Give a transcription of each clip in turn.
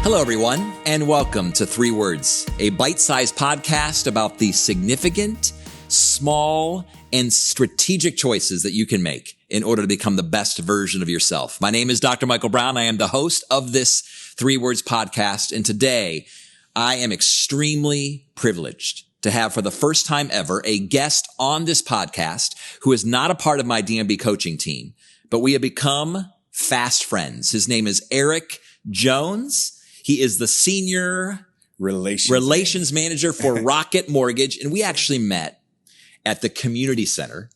Hello, everyone, and welcome to 3 Words, a bite-sized podcast about the significant, small, and strategic choices that you can make in order to become the best version of yourself. My name is Dr. Michael Brown. I am the host of this 3 Words podcast, and today I am extremely privileged to have, for the first time ever, a guest on this podcast who is not a part of my DMB coaching team, but we have become fast friends. His name is Eric Jones. He is the senior relations manager for Rocket Mortgage. And we actually met at the community center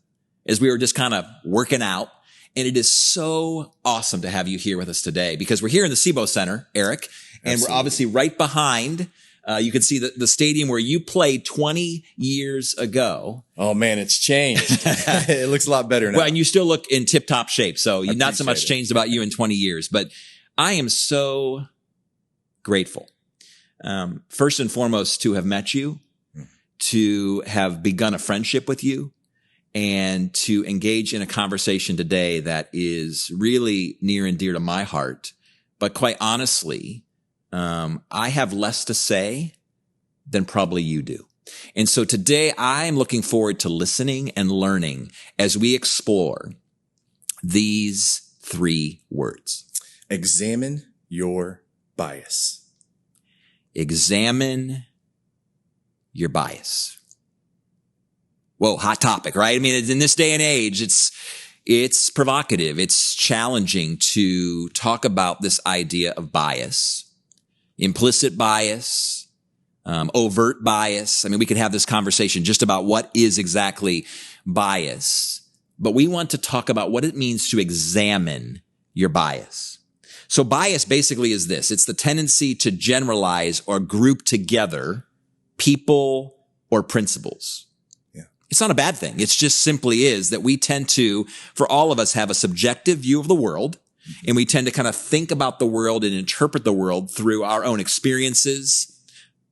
as we were just kind of working out. And it is so awesome to have you here with us today because we're here in the SIBO Center, Eric, and Absolutely. We're obviously right behind. You can see the stadium where you played 20 years ago. Oh man, it's changed. It looks a lot better now. Well, and you still look in tip-top shape. So not so much appreciate it. changed about you in 20 years, but I am so grateful. First and foremost, to have met you, to have begun a friendship with you, and to engage in a conversation today that is really near and dear to my heart. But quite honestly, I have less to say than probably you do. And so today I'm looking forward to listening and learning as we explore these 3 words. Examine your bias. Examine your bias. Whoa, hot topic, right? I mean, in this day and age, it's provocative. It's challenging to talk about this idea of bias, implicit bias, overt bias. I mean, we could have this conversation just about what is exactly bias, but we want to talk about what it means to examine your bias. So bias basically is this. It's the tendency to generalize or group together people or principles. Yeah. It's not a bad thing. It's just simply is that we tend to, for all of us, have a subjective view of the world, and we tend to kind of think about the world and interpret the world through our own experiences,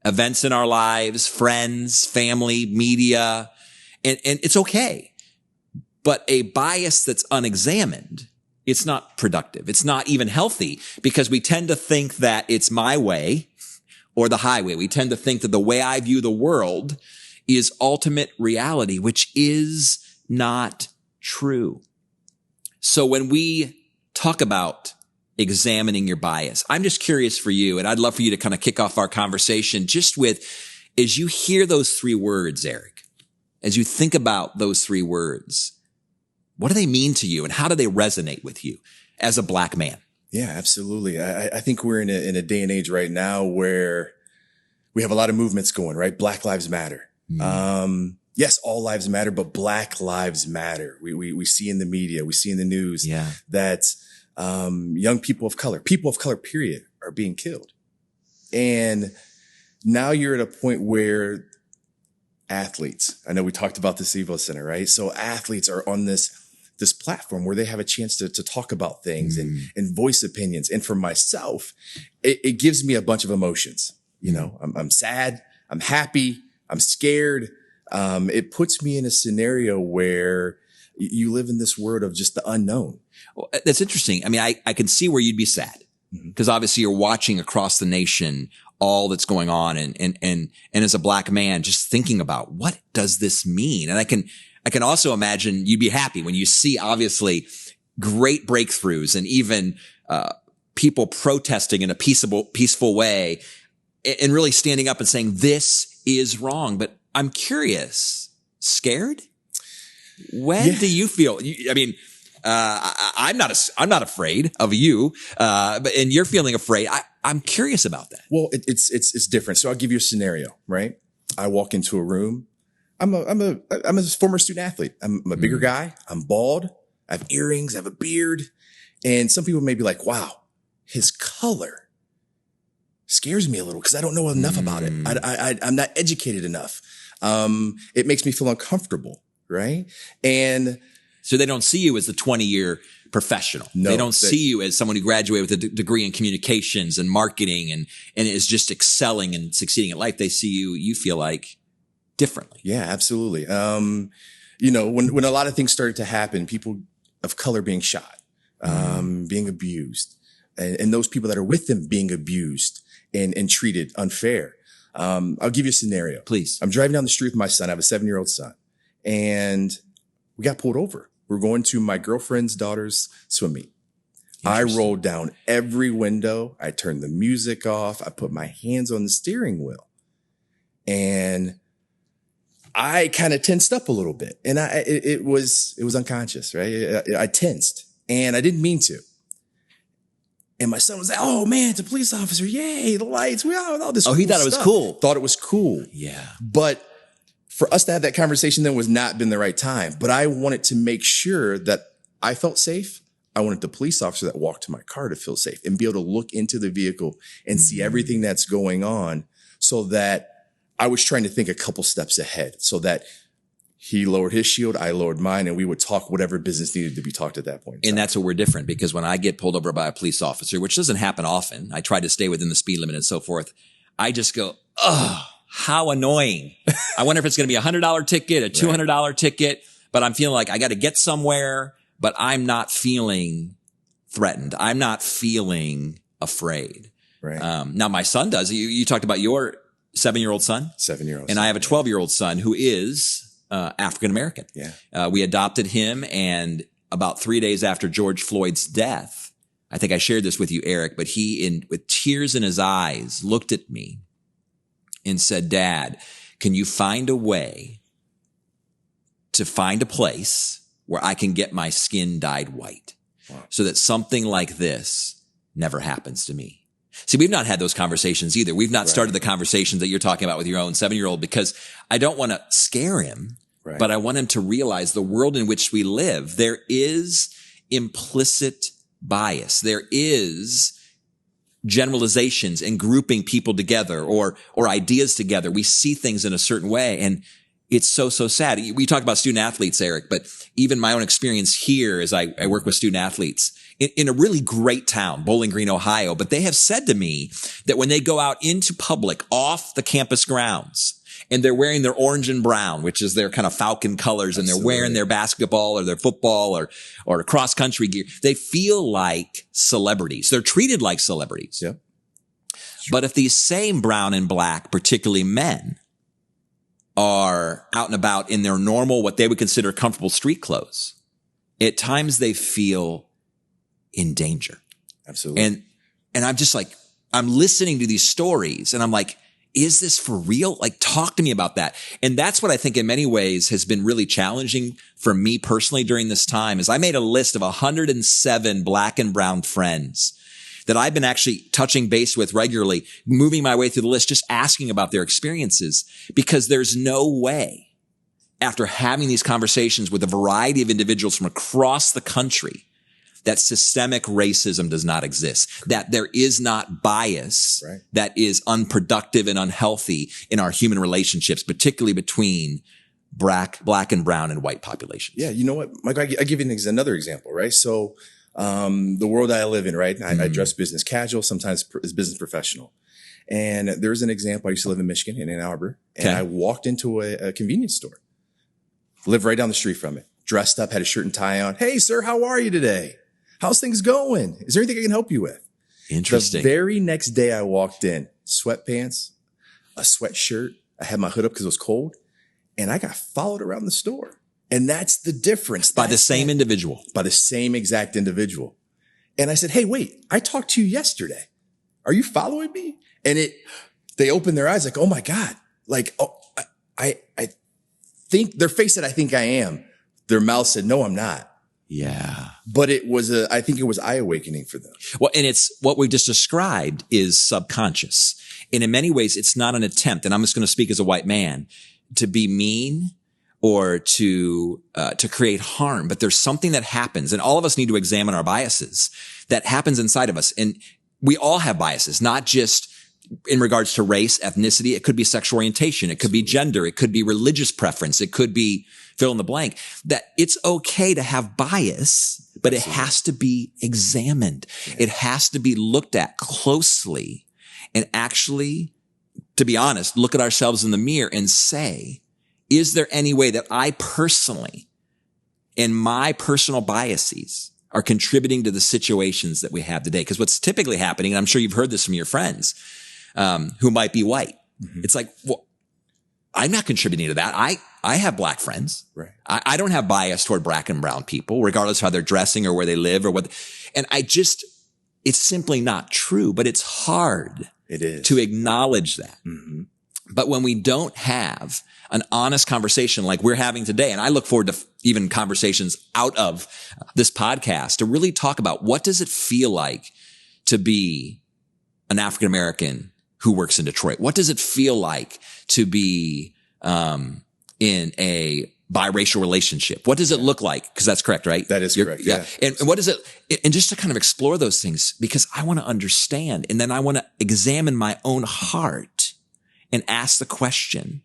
events in our lives, friends, family, media, and it's okay. But a bias that's unexamined, it's not productive. It's not even healthy because we tend to think that it's my way or the highway. We tend to think that the way I view the world is ultimate reality, which is not true. So when we talk about examining your bias, I'm just curious for you, and I'd love for you to kind of kick off our conversation just with, as you hear those 3 words, Eric, as you think about those 3 words, what do they mean to you and how do they resonate with you as a Black man? Yeah, absolutely. I think we're in a day and age right now where we have a lot of movements going, right? Black Lives Matter. Yes, all lives matter, but Black Lives Matter. We see in the media, we see in the news that young people of color, period, are being killed. And now you're at a point where athletes, I know we talked about the SIBO Center, right? So athletes are on this platform where they have a chance to talk about things and voice opinions. And for myself, it gives me a bunch of emotions. You know, I'm sad, I'm happy, I'm scared. It puts me in a scenario where you live in this world of just the unknown. Well, that's interesting. I mean, I can see where you'd be sad because obviously you're watching across the nation all that's going on. And as a Black man, just thinking about what does this mean? And I can also imagine you'd be happy when you see obviously great breakthroughs and even, people protesting in a peaceful way and really standing up and saying, this is wrong. But I'm curious, scared? When do you feel, I mean, I'm not afraid of you, and you're feeling afraid. I'm curious about that. Well, it's different. So I'll give you a scenario, right? I walk into a room. I'm a former student athlete. I'm a bigger guy. I'm bald. I have earrings. I have a beard. And some people may be like, wow, his color scares me a little because I don't know enough about it. I'm not educated enough. It makes me feel uncomfortable. Right. And so they don't see you as the 20-year professional. No, they don't see you as someone who graduated with a degree in communications and marketing and is just excelling and succeeding at life. They see you feel like differently. Yeah, absolutely. You know, when a lot of things started to happen, people of color being shot, being abused, and those people that are with them being abused and treated unfair. I'll give you a scenario. Please. I'm driving down the street with my son. I have a 7-year-old son, and we got pulled over. We're going to my girlfriend's daughter's swim meet. I rolled down every window. I turned the music off. I put my hands on the steering wheel, and I kind of tensed up a little bit, and it was unconscious, right? I tensed, and I didn't mean to. And my son was like, "Oh man, it's a police officer! Yay, the lights! We all this." Oh, he thought it was cool. Thought it was cool. Yeah, but for us to have that conversation then was not been the right time. But I wanted to make sure that I felt safe. I wanted the police officer that walked to my car to feel safe and be able to look into the vehicle and see everything that's going on, so that I was trying to think a couple steps ahead, so that he lowered his shield, I lowered mine, and we would talk whatever business needed to be talked at that point. And that's where we're different, because when I get pulled over by a police officer, which doesn't happen often, I try to stay within the speed limit and so forth. I just go, oh, how annoying. I wonder if it's going to be $100 ticket, a $200 ticket, but I'm feeling like I got to get somewhere, but I'm not feeling threatened. I'm not feeling afraid. Right. Now my son does. You talked about your 7-year-old son? 7-year-old. And I have a 12-year-old son who is African-American. Yeah. We adopted him, and about 3 days after George Floyd's death, I think I shared this with you, Eric, but he, with tears in his eyes, looked at me and said, "Dad, can you find a way to find a place where I can get my skin dyed white so that something like this never happens to me?" See, we've not had those conversations either. We've not started the conversations that you're talking about with your own 7-year-old, because I don't want to scare him, but I want him to realize the world in which we live. There is implicit bias. There is generalizations and grouping people together or ideas together. We see things in a certain way, and it's so sad. We talked about student athletes, Eric, but even my own experience here as I work with student athletes in a really great town, Bowling Green, Ohio. But they have said to me that when they go out into public off the campus grounds and they're wearing their orange and brown, which is their kind of Falcon colors, and they're wearing their basketball or their football or cross country gear, they feel like celebrities. They're treated like celebrities. Yeah. But if these same brown and black, particularly men, are out and about in their normal, what they would consider comfortable street clothes, at times they feel in danger. Absolutely. And I'm just like, I'm listening to these stories and I'm like, is this for real? Like, talk to me about that. And that's what I think in many ways has been really challenging for me personally during this time, is I made a list of 107 black and brown friends that I've been actually touching base with regularly, moving my way through the list, just asking about their experiences, because there's no way, after having these conversations with a variety of individuals from across the country, that systemic racism does not exist, that there is not bias that is unproductive and unhealthy in our human relationships, particularly between black and brown and white populations. Yeah. You know what, Mike, I give you another example, right? So, the world I live in, right? I dress business casual, sometimes as business professional. And there's an example. I used to live in Michigan, in Ann Arbor, and I walked into a convenience store, lived right down the street from it, dressed up, had a shirt and tie on. "Hey, sir, how are you today? How's things going? Is there anything I can help you with?" Interesting. The very next day I walked in, sweatpants, a sweatshirt. I had my hood up because it was cold, and I got followed around the store. And that's the difference. By the same individual. By the same exact individual. And I said, "Hey, wait, I talked to you yesterday. Are you following me?" And they opened their eyes like, "Oh my God." Like, "Oh, I think," their face said, "I think I am." Their mouth said, "No, I'm not." Yeah. But I think it was eye-awakening for them. Well, and it's what we just described is subconscious. And in many ways, it's not an attempt, and I'm just going to speak as a white man, to be mean or to create harm. But there's something that happens, and all of us need to examine our biases that happens inside of us. And we all have biases, not just in regards to race, ethnicity. It could be sexual orientation. It could be gender. It could be religious preference. It could be fill in the blank. That it's okay to have bias, but it has to be examined. Yeah. It has to be looked at closely and actually, to be honest, look at ourselves in the mirror and say, is there any way that I personally, in my personal biases, are contributing to the situations that we have today. Because what's typically happening, and I'm sure you've heard this from your friends who might be white. Mm-hmm. It's like, well, I'm not contributing to that. I have black friends. Right. I don't have bias toward black and brown people, regardless of how they're dressing or where they live or what. And it's simply not true, but it's hard. It is to acknowledge that. Mm-hmm. But when we don't have an honest conversation like we're having today, and I look forward to even conversations out of this podcast to really talk about what does it feel like to be an African American who works in Detroit? What does it feel like to be in a biracial relationship? What does it look like? Because that's correct, right? That is correct. Yeah. And what is it? And just to kind of explore those things, because I want to understand, and then I want to examine my own heart and ask the question,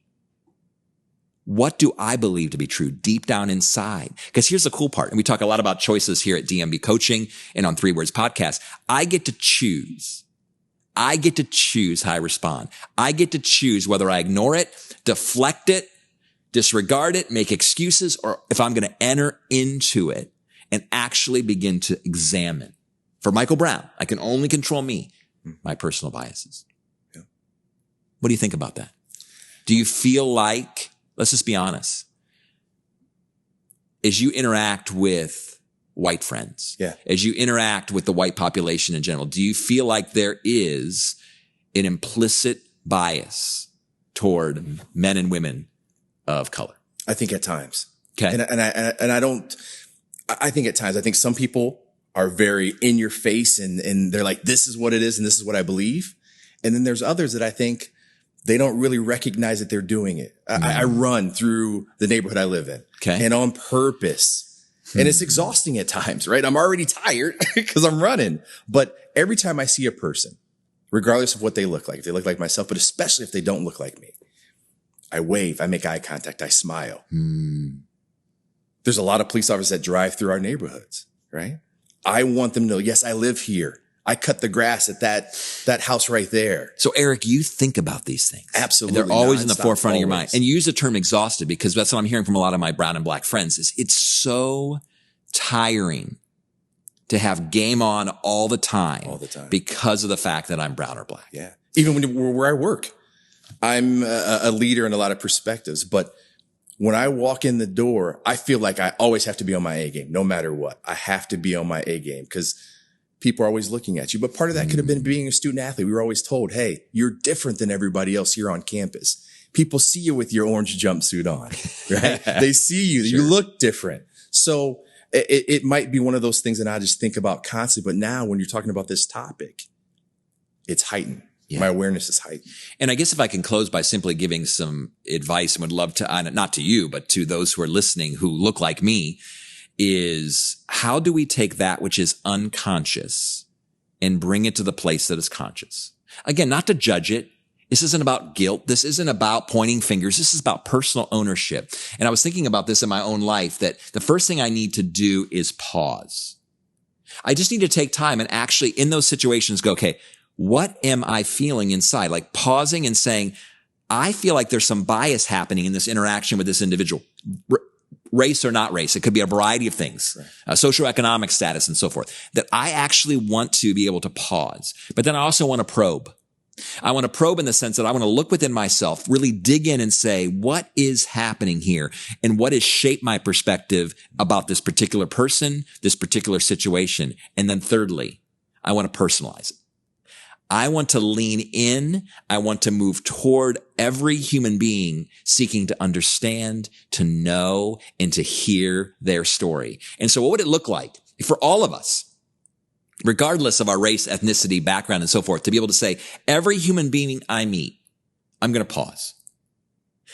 what do I believe to be true deep down inside? Because here's the cool part. And we talk a lot about choices here at DMB Coaching and on 3 Words Podcast. I get to choose. I get to choose how I respond. I get to choose whether I ignore it, deflect it, disregard it, make excuses, or if I'm going to enter into it and actually begin to examine. For Michael Brown, I can only control me, my personal biases. Yeah. What do you think about that? Do you feel like, let's just be honest, as you interact with white friends, as you interact with the white population in general, do you feel like there is an implicit bias toward men and women of color? I think at times. Okay. I think at times, I think some people are very in your face and they're like, this is what it is and this is what I believe. And then there's others that I think they don't really recognize that they're doing it. I run through the neighborhood I live in and on purpose. And it's exhausting at times, right? I'm already tired because I'm running. But every time I see a person, regardless of what they look like, if they look like myself, but especially if they don't look like me, I wave, I make eye contact, I smile. There's a lot of police officers that drive through our neighborhoods, right? I want them to know, yes, I live here. I cut the grass at that house right there. So Eric, you think about these things. Absolutely. And they're always in the forefront of your mind. And you use the term exhausted because that's what I'm hearing from a lot of my brown and black friends is it's so tiring to have game on all the time. Because of the fact that I'm brown or black. Yeah. Even where I work, I'm a leader in a lot of perspectives, but when I walk in the door, I feel like I always have to be on my A game, no matter what. I have to be on my A game because people are always looking at you. But part of that could have been being a student athlete. We were always told, hey, you're different than everybody else here on campus. People see you with your orange jumpsuit on, right? They see you. Sure. You look different. So it might be one of those things that I just think about constantly. But now when you're talking about this topic, it's heightened. Yeah. My awareness is heightened. And I guess if I can close by simply giving some advice and would love to, not to you, but to those who are listening who look like me, is how do we take that which is unconscious and bring it to the place that is conscious? Again, not to judge it. This isn't about guilt. This isn't about pointing fingers. This is about personal ownership. And I was thinking about this in my own life that the first thing I need to do is pause. I just need to take time and actually in those situations go, okay, what am I feeling inside? Like pausing and saying, I feel like there's some bias happening in this interaction with this individual. Race or not race. It could be a variety of things, right. Socioeconomic status and so forth, that I actually want to be able to pause. But then I also want to probe. I want to probe in the sense that I want to look within myself, really dig in and say, what is happening here? And what has shaped my perspective about this particular person, this particular situation? And then thirdly, I want to personalize it. I want to lean in. I want to move toward every human being seeking to understand, to know, and to hear their story. And so what would it look like for all of us, regardless of our race, ethnicity, background, and so forth, to be able to say, every human being I meet, I'm going to pause.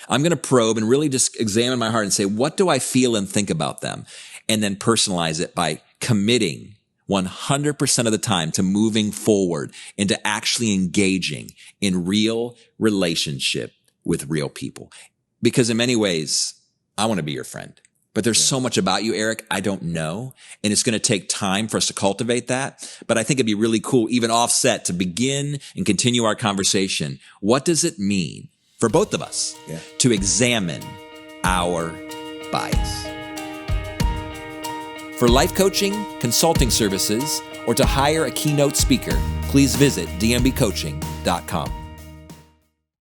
I'm going to probe and really just examine my heart and say, what do I feel and think about them? And then personalize it by committing 100% of the time to moving forward and to actually engaging in real relationship with real people. Because in many ways, I want to be your friend. But there's so much about you, Eric, I don't know. And it's going to take time for us to cultivate that. But I think it'd be really cool, even offset, to begin and continue our conversation. What does it mean for both of us to examine our bias? For life coaching, consulting services, or to hire a keynote speaker, please visit dmbcoaching.com.